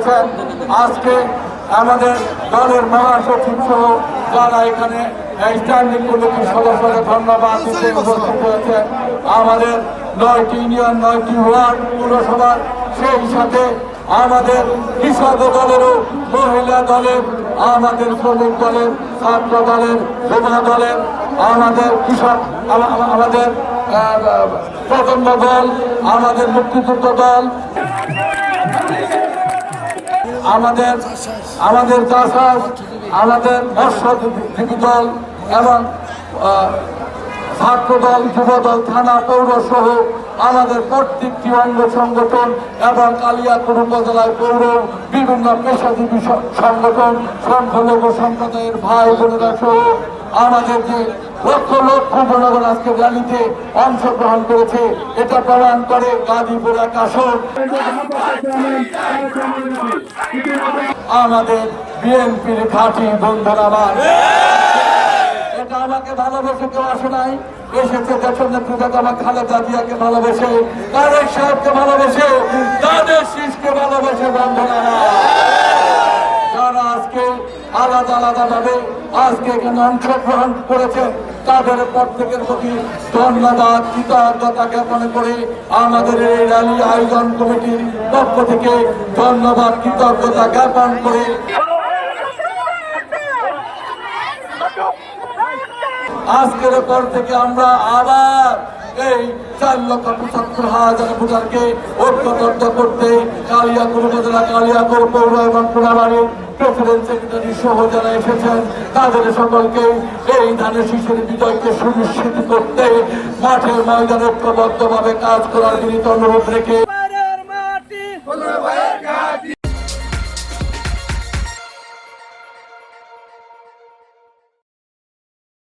করেছেন। আজকে আমাদের দলের মহাসচিব সহ যারা এখানে স্ট্যান্ডিং কমিটির সদস্যদের ধন্যবাদ দিতে উপস্থিত হয়েছেন। আমাদের 9টি ইউনিয়ন, 9টি ওয়ার্ড পুরসভার, সেই সাথে আমাদের কৃষক দলেরও, মহিলা দলের, আমাদের শ্রমিক দলের, ছাত্র দলের, যুব দলের, আমাদের কৃষক, আমাদের প্রজন্ম দল, আমাদের মুক্তিযুদ্ধ দল, আমাদের চাষাস, আমাদের মৎস্যজীবী দল এবং ছাত্র দল, যুব দল, থানা, পৌর সহ আমাদের প্রত্যেকটি অঙ্গ সংগঠন এবং কালিয়াকৈর উপজেলায় পৌর বিভিন্ন পেশাজীবী সংগঠন, সংখ্যালঘু সম্প্রদায়ের ভাই বোনেরা সহ আমাদের যে লক্ষ লক্ষ জনগণ আজকে র্যালিতে অংশগ্রহণ করেছে, এটা প্রমাণ করে গাজীপুর এক আসর আমাদের বিএনপির ঘাঁটি বন্ধুরা। আমার এটা আমাকে ভালোবেসে কেউ আসে নাই, এসেছে দেশের নেত্রী বেগম খালেদা জিয়াকে ভালোবেসে, তারেক সাহেবকে ভালোবেসে, তাদের শীষকে ভালোবেসে বন্ধুরা। যারা আজকে আলাদা আলাদা ভাবে আজকে এখানে অংশগ্রহণ করেছে, তাদের প্রত্যেকের প্রতি ধন্যবাদ, কৃতজ্ঞতা জ্ঞাপন করে আমাদের এই র্যালি আয়োজন কমিটির পক্ষ থেকে ধন্যবাদ, কৃতজ্ঞতা জ্ঞাপন করে আজকের পর থেকে আমরা আবার এই 4,75,000 ভোটারকে ঐক্যবদ্ধ করতে কালিয়াকৈর উপজেলা, কালিয়াকৈর পৌর এবং কোনাবাড়ির প্রেসিডেন্ট সেক্রেটারি সহ যারা এসেছেন, তাদের সকলকে এই ধানের শীষের বিজয়কে সুনিশ্চিত করতে মাঠের ময়দানে ঐক্যবদ্ধভাবে কাজ করার বিনীত অনুরোধ রেখে